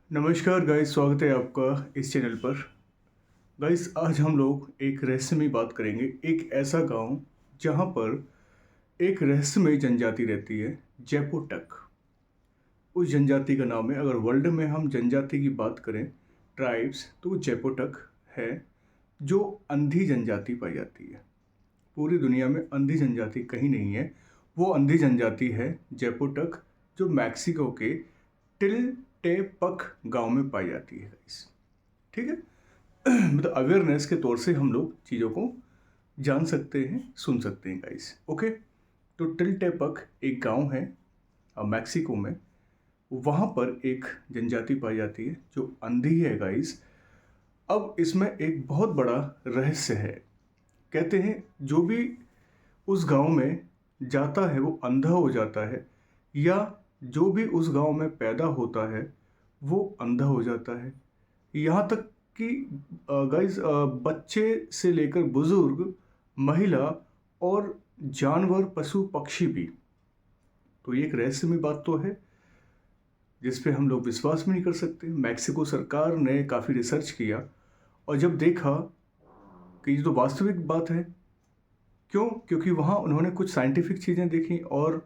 नमस्कार गाइस, स्वागत है आपका इस चैनल पर। गाइस, आज हम लोग एक रहस्यमयी बात करेंगे। एक ऐसा गांव जहां पर एक रहस्यमयी जनजाति रहती है, जैपोटक। उस जनजाति का नाम है, अगर वर्ल्ड में हम जनजाति की बात करें, ट्राइब्स, तो वो जैपोटक है, जो अंधी जनजाति पाई जाती है। पूरी दुनिया में अंधी जनजाति कहीं नहीं है। वो अंधी जनजाति है जैपोटक, जो मैक्सिको के टिलटेपक गांव में पाई जाती है गाइस। ठीक है। मतलब अवेयरनेस के तौर से हम लोग चीज़ों को जान सकते हैं, सुन सकते हैं गाइस। ओके। तो टिलटेपक एक गांव है मैक्सिको में। वहाँ पर एक जनजाति पाई जाती है जो अंधी है गाइस। अब इसमें एक बहुत बड़ा रहस्य है। कहते हैं जो भी उस गांव में जाता है वो अंधा हो जाता है, या जो भी उस गांव में पैदा होता है वो अंधा हो जाता है। यहाँ तक कि गाइस, बच्चे से लेकर बुजुर्ग, महिला और जानवर, पशु पक्षी भी। तो ये एक रहस्यमय बात तो है जिस पे हम लोग विश्वास भी नहीं कर सकते। मैक्सिको सरकार ने काफ़ी रिसर्च किया और जब देखा कि ये तो वास्तविक बात है। क्यों? क्योंकि वहाँ उन्होंने कुछ साइंटिफिक चीज़ें देखी और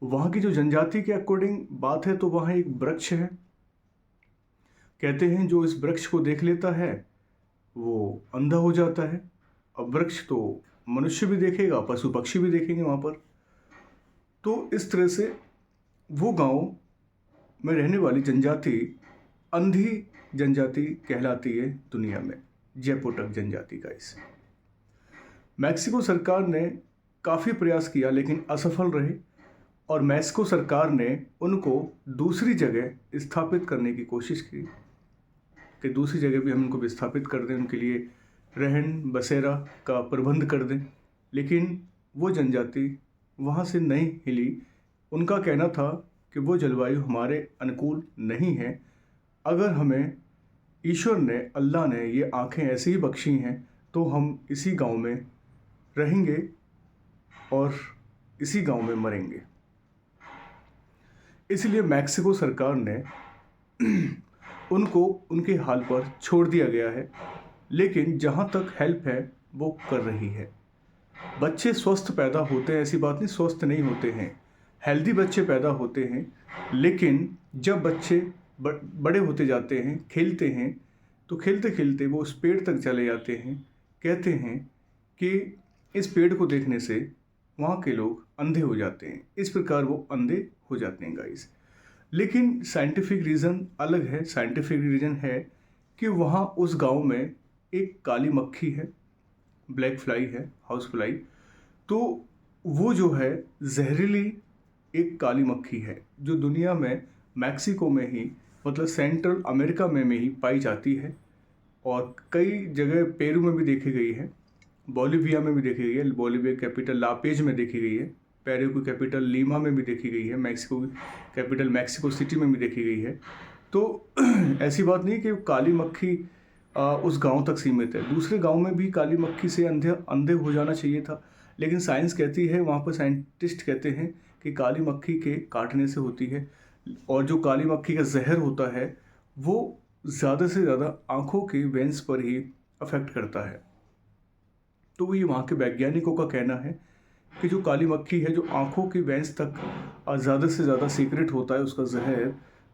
वहाँ की जो जनजाति के अकॉर्डिंग बात है, तो वहाँ एक वृक्ष है। कहते हैं जो इस वृक्ष को देख लेता है वो अंधा हो जाता है। अब वृक्ष तो मनुष्य भी देखेगा, पशु पक्षी भी देखेंगे वहाँ पर। तो इस तरह से वो गांव में रहने वाली जनजाति अंधी जनजाति कहलाती है दुनिया में, जैपोटक जनजाति का। इस मैक्सिको सरकार ने काफ़ी प्रयास किया लेकिन असफल रहे, और मैक्सिको सरकार ने उनको दूसरी जगह स्थापित करने की कोशिश की कि दूसरी जगह भी हम उनको विस्थापित कर दें, उनके लिए रहन बसेरा का प्रबंध कर दें। लेकिन वो जनजाति वहाँ से नहीं हिली। उनका कहना था कि वो जलवायु हमारे अनुकूल नहीं है। अगर हमें ईश्वर ने, अल्लाह ने ये आँखें ऐसी ही बख्शी हैं तो हम इसी गांव में रहेंगे और इसी गांव में मरेंगे। इसलिए मैक्सिको सरकार ने उनको उनके हाल पर छोड़ दिया गया है। लेकिन जहाँ तक हेल्प है वो कर रही है। बच्चे स्वस्थ पैदा होते हैं, ऐसी बात नहीं स्वस्थ नहीं होते हैं, हेल्दी बच्चे पैदा होते हैं। लेकिन जब बच्चे बड़े होते जाते हैं, खेलते हैं, तो खेलते खेलते वो उस पेड़ तक चले जाते हैं। कहते हैं कि इस पेड़ को देखने से वहाँ के लोग अंधे हो जाते हैं। इस प्रकार वो अंधे हो जाते हैं गाइस। लेकिन साइंटिफिक रीज़न अलग है। साइंटिफिक रीज़न है कि वहाँ उस गांव में एक काली मक्खी है, ब्लैक फ्लाई है, हाउस फ्लाई। तो वो जो है जहरीली एक काली मक्खी है जो दुनिया में मैक्सिको में ही, मतलब सेंट्रल अमेरिका में ही पाई जाती है। और कई जगह पेरू में भी देखी गई है, बोलिविया में भी देखी गई है, बोलिविया कैपिटल लापेज में देखी गई है, पेरू की कैपिटल लीमा में भी देखी गई है, मैक्सिको की कैपिटल मैक्सिको सिटी में भी देखी गई है। तो ऐसी बात नहीं कि काली मक्खी उस गांव तक सीमित है। दूसरे गांव में भी काली मक्खी से अंधे अंधे हो जाना चाहिए था। लेकिन साइंस कहती है, वहाँ पर साइंटिस्ट कहते हैं कि काली मक्खी के काटने से होती है। और जो काली मक्खी का जहर होता है वो ज़्यादा से ज़्यादा आँखों की वेंस पर ही अफेक्ट करता है। तो ये वहाँ के वैज्ञानिकों का कहना है कि जो काली मक्खी है, जो आँखों की वेंस तक ज़्यादा से ज़्यादा सीक्रेट होता है उसका जहर,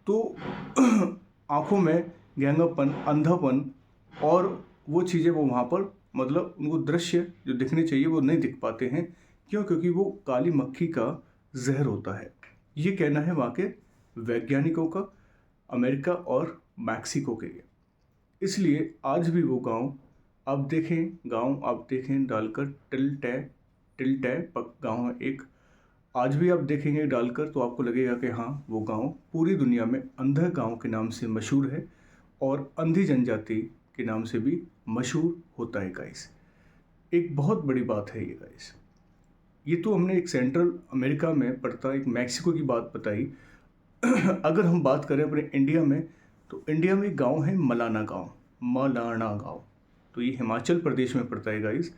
तो आँखों में गैंगापन, अंधापन और वो चीज़ें वो वहाँ पर, मतलब उनको दृश्य जो दिखने चाहिए वो नहीं दिख पाते हैं। क्यों? क्योंकि वो काली मक्खी का जहर होता है। ये कहना है वहाँ के वैज्ञानिकों का, अमेरिका और मैक्सिको के लिए। इसलिए आज भी वो गांव आप देखें डालकर, टिलटेपक गांव है एक। आज भी आप देखेंगे डालकर तो आपको लगेगा कि हाँ, वो गांव पूरी दुनिया में अंधा गांव के नाम से मशहूर है और अंधी जनजाति के नाम से भी मशहूर होता है गाइस। एक बहुत बड़ी बात है ये गाइस। ये तो हमने एक सेंट्रल अमेरिका में पड़ता एक मैक्सिको की बात बताई। अगर हम बात करें अपने इंडिया में, तो इंडिया में एक गांव है मलाना गांव। तो ये हिमाचल प्रदेश में पड़ता है गाइस।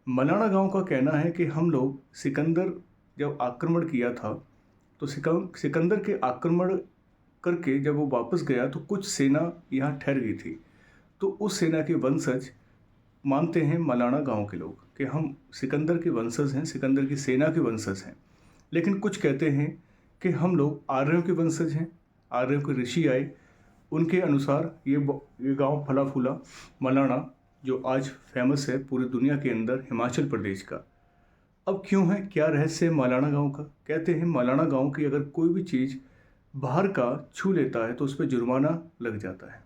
मलाना गांव का कहना है कि हम लोग, सिकंदर जब आक्रमण किया था, तो सिकंदर के आक्रमण करके जब वो वापस गया तो कुछ सेना यहाँ ठहर गई थी। तो उस सेना के वंशज मानते हैं मलाना गांव के लोग कि हम सिकंदर के वंशज हैं, सिकंदर की सेना के वंशज हैं। लेकिन कुछ कहते हैं कि हम लोग आर्यों के वंशज हैं, आर्यों के ऋषि आए, उनके अनुसार ये गांव फला फूला मलाना जो आज फेमस है पूरी दुनिया के अंदर हिमाचल प्रदेश का। अब क्यों है, क्या रहस्य है मलाना गांव का? कहते हैं मलाना गांव की अगर कोई भी चीज़ बाहर का छू लेता है तो उस पर जुर्माना लग जाता है।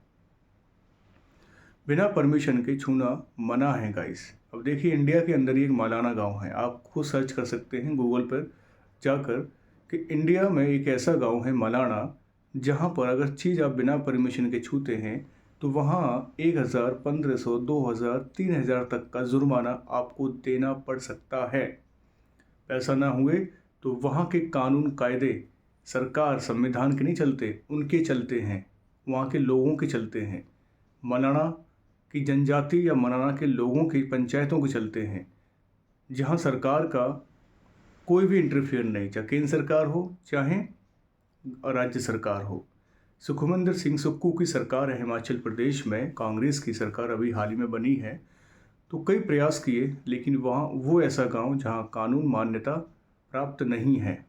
बिना परमिशन के छूना मना है गाइस। अब देखिए इंडिया के अंदर ही एक मलाना गांव है, आप खुद सर्च कर सकते हैं गूगल पर जाकर कि इंडिया में एक ऐसा गांव है मलाना जहां पर अगर चीज़ आप बिना परमिशन के छूते हैं तो वहां 1000, 1500, 2000, 3000 तक का जुर्माना आपको देना पड़ सकता है। पैसा ना हुए तो वहाँ के कानून कायदे सरकार संविधान के नहीं चलते, उनके चलते हैं, वहाँ के लोगों के चलते हैं, मलाना की जनजाति या मलाना के लोगों की पंचायतों के चलते हैं, जहाँ सरकार का कोई भी इंटरफेयर नहीं, चाहे केंद्र सरकार हो चाहे राज्य सरकार हो। सुखविंदर सिंह सुक्खू की सरकार है हिमाचल प्रदेश में, कांग्रेस की सरकार अभी हाल ही में बनी है। तो कई प्रयास किए लेकिन वहाँ वो ऐसा गांव जहाँ कानून मान्यता प्राप्त नहीं है,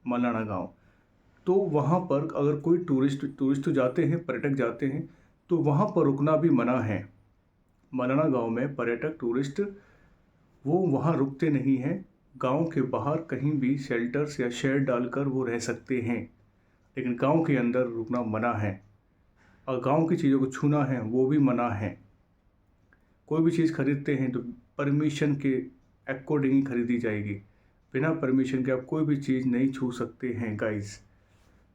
मलाना गांव। तो वहाँ पर अगर कोई टूरिस्ट तो जाते हैं, पर्यटक जाते हैं, तो वहाँ पर रुकना भी मना है। मलाना गांव में पर्यटक टूरिस्ट वो वहाँ रुकते नहीं हैं, गांव के बाहर कहीं भी शेल्टर्स या शेड डालकर वो रह सकते हैं, लेकिन गांव के अंदर रुकना मना है। और गांव की चीज़ों को छूना है वो भी मना है। कोई भी चीज़ खरीदते हैं तो परमिशन के अकॉर्डिंग ही खरीदी जाएगी, बिना परमिशन के आप कोई भी चीज़ नहीं छू सकते हैं गाइस।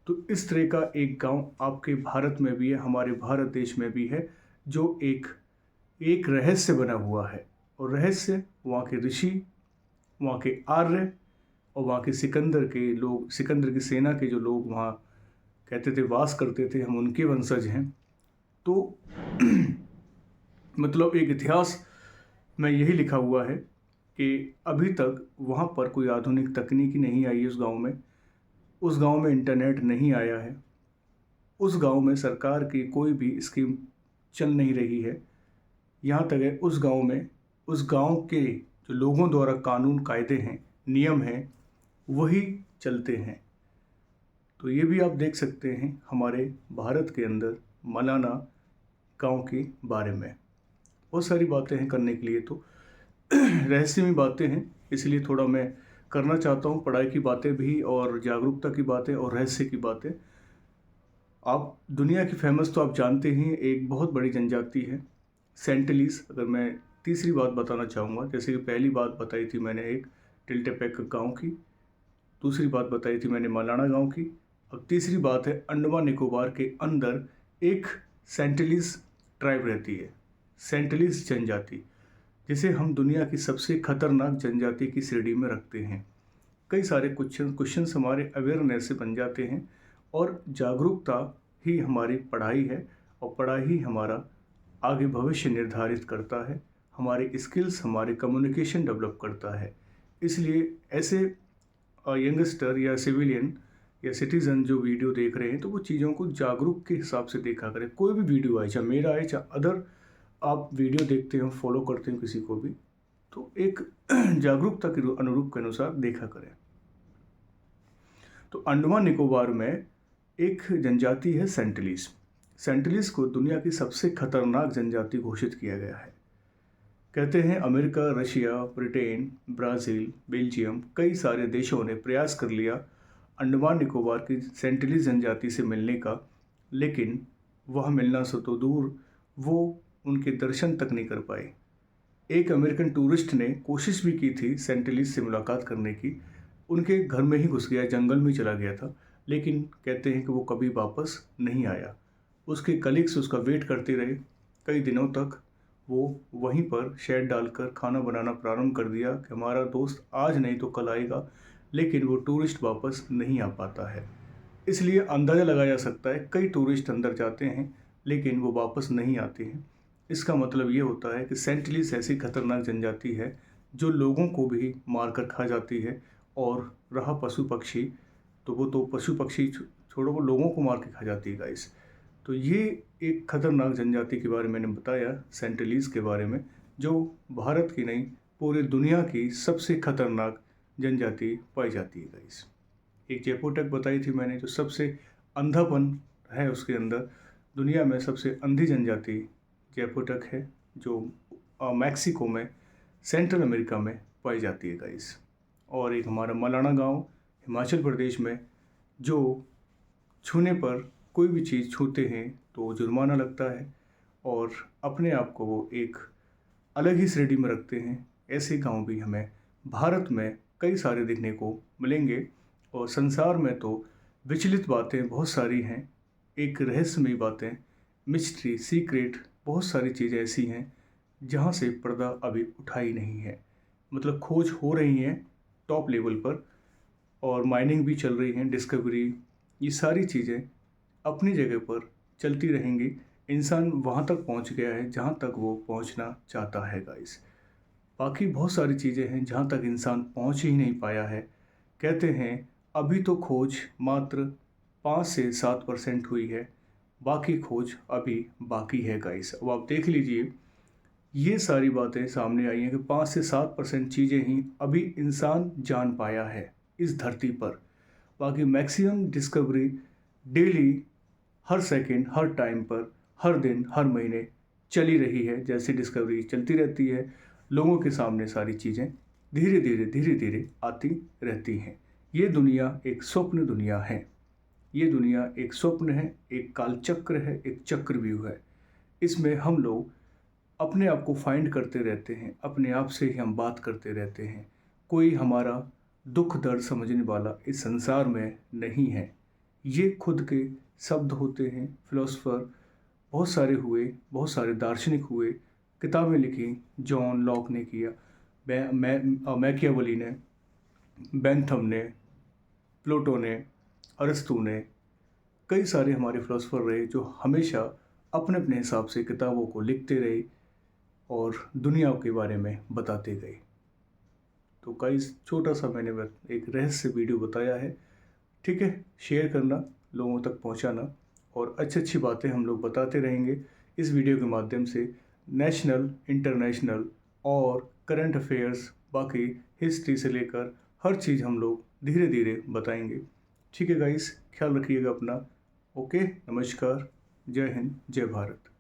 तो इस तरह का एक गांव आपके भारत में भी है, हमारे भारत देश में भी है, जो एक रहस्य बना हुआ है। और रहस्य वहाँ के ऋषि, वहाँ के आर्य और वहाँ के सिकंदर के लोग, सिकंदर की सेना के जो लोग वहाँ कहते थे वास करते थे, हम उनके वंशज हैं। तो मतलब एक इतिहास में यही लिखा हुआ है कि अभी तक वहाँ पर कोई आधुनिक तकनीकी नहीं आई उस गांव में, उस गांव में इंटरनेट नहीं आया है, उस गांव में सरकार की कोई भी स्कीम चल नहीं रही है। यहाँ तक है उस गांव में, उस गांव के जो लोगों द्वारा कानून कायदे हैं, नियम हैं, वही चलते हैं। तो ये भी आप देख सकते हैं हमारे भारत के अंदर मलाना गांव के बारे में। बहुत सारी बातें हैं करने के लिए, तो रहस्यमय बातें हैं, इसलिए थोड़ा मैं करना चाहता हूँ, पढ़ाई की बातें भी और जागरूकता की बातें और रहस्य की बातें। आप दुनिया की फेमस तो आप जानते हैं, एक बहुत बड़ी जनजाति है सेंटिलीज। अगर मैं तीसरी बात बताना चाहूँगा, जैसे कि पहली बात बताई थी मैंने एक टिल्टेपैक गांव की, दूसरी बात बताई थी मैंने मलाना गांव की, अब तीसरी बात है अंडमान निकोबार के अंदर एक सेंटिलीज ट्राइब रहती है, सेंटिलीज जनजाति, जिसे हम दुनिया की सबसे खतरनाक जनजाति की श्रेणी में रखते हैं। कई सारे क्वेश्चंस हमारे अवेयरनेस से बन जाते हैं, और जागरूकता ही हमारी पढ़ाई है, और पढ़ाई ही हमारा आगे भविष्य निर्धारित करता है, हमारे स्किल्स, हमारे कम्युनिकेशन डेवलप करता है। इसलिए ऐसे यंगस्टर या सिविलियन या सिटीज़न जो वीडियो देख रहे हैं, तो वो चीज़ों को जागरूक के हिसाब से देखा करें। कोई भी वीडियो आए, चाहे मेरा आए चाहे अदर आप वीडियो देखते हो, फॉलो करते हो किसी को भी, तो एक जागरूकता के अनुरूप के अनुसार देखा करें। तो अंडमान निकोबार में एक जनजाति है सेंटिलीज। सेंटिलीज को दुनिया की सबसे खतरनाक जनजाति घोषित किया गया है। कहते हैं America, Russia, Britain, Brazil, Belgium, कई सारे देशों ने प्रयास कर लिया अंडमान निकोबार की सेंटिलीज जनजाति से मिलने का, लेकिन वह मिलना से तो दूर, वो उनके दर्शन तक नहीं कर पाए। एक अमेरिकन टूरिस्ट ने कोशिश भी की थी सेंटिलीज से मुलाकात करने की, उनके घर में ही घुस गया, जंगल में चला गया था, लेकिन कहते हैं कि वो कभी वापस नहीं आया। उसके कलीग्स उसका वेट करते रहे, कई दिनों तक वो वहीं पर शेड डालकर खाना बनाना प्रारंभ कर दिया कि हमारा दोस्त आज नहीं तो कल आएगा, लेकिन वो टूरिस्ट वापस नहीं आ पाता है। इसलिए अंदाज़ा लगाया जा सकता है कई टूरिस्ट अंदर जाते हैं लेकिन वो वापस नहीं आते हैं। इसका मतलब ये होता है कि सेंटिलीज ऐसी खतरनाक जनजाति है जो लोगों को भी मारकर खा जाती है, और रहा पशु पक्षी, तो वो तो पशु पक्षी छोड़ो वो लोगों को मार के खा जाती है गाइस। तो ये एक खतरनाक जनजाति के बारे में मैंने बताया, सेंटिनलीज के बारे में, जो भारत की नहीं पूरी दुनिया की सबसे खतरनाक जनजाति पाई जाती है गाइस। एक जेपोटक बताई थी मैंने, जो सबसे अंधापन है उसके अंदर, दुनिया में सबसे अंधी जनजाति जेपोटक है, जो मैक्सिको में, सेंट्रल अमेरिका में पाई जाती है गाइस। और एक हमारा मलाना गांव हिमाचल प्रदेश में, जो छूने पर कोई भी चीज़ छूते हैं तो जुर्माना लगता है और अपने आप को वो एक अलग ही श्रेणी में रखते हैं। ऐसे गांव भी हमें भारत में कई सारे देखने को मिलेंगे और संसार में तो विचलित बातें बहुत सारी हैं, एक रहस्यमयी बातें, मिस्ट्री, सीक्रेट, बहुत सारी चीज़ें ऐसी हैं जहाँ से पर्दा अभी उठा ही नहीं है। मतलब खोज हो रही हैं टॉप लेवल पर और माइनिंग भी चल रही है, डिस्कवरी, ये सारी चीज़ें अपनी जगह पर चलती रहेंगी। इंसान वहाँ तक पहुँच गया है जहाँ तक वो पहुँचना चाहता है गाइस। बाकी बहुत सारी चीज़ें हैं जहाँ तक इंसान पहुँच ही नहीं पाया है। कहते हैं अभी तो खोज मात्र 5 से 7% हुई है, बाकी खोज अभी बाकी है गाइस। अब आप देख लीजिए, ये सारी बातें सामने आई हैं कि 5 से 7% चीज़ें ही अभी इंसान जान पाया है इस धरती पर। बाकी मैक्सिमम डिस्कवरी डेली, हर सेकंड, हर टाइम पर, हर दिन, हर महीने चली रही है। जैसे डिस्कवरी चलती रहती है, लोगों के सामने सारी चीज़ें धीरे धीरे आती रहती हैं। ये दुनिया एक स्वप्न दुनिया है। ये दुनिया एक स्वप्न है, एक कालचक्र है, एक चक्रव्यूह है। इसमें हम लोग अपने आप को फाइंड करते रहते हैं, अपने आप से ही हम बात करते रहते हैं। कोई हमारा दुख दर्द समझने वाला इस संसार में नहीं है। ये खुद के शब्द होते हैं। फिलोसफर बहुत सारे हुए, बहुत सारे दार्शनिक हुए, किताबें लिखी, जॉन लॉक ने किया, मैकियावेली ने, बेंथम ने, प्लेटो ने, अरस्तू ने, कई सारे हमारे फिलोसफर रहे जो हमेशा अपने अपने हिसाब से किताबों को लिखते रहे और दुनिया के बारे में बताते गए। तो गाइस, छोटा सा मैंने एक रहस्य वीडियो बताया है, ठीक है। शेयर करना, लोगों तक पहुंचाना, और अच्छी अच्छी बातें हम लोग बताते रहेंगे इस वीडियो के माध्यम से। नेशनल, इंटरनेशनल और करंट अफेयर्स, बाकी हिस्ट्री से लेकर हर चीज़ हम लोग धीरे धीरे बताएंगे। ठीक है गाइस, ख्याल रखिएगा अपना। ओके, नमस्कार, जय हिंद, जय भारत।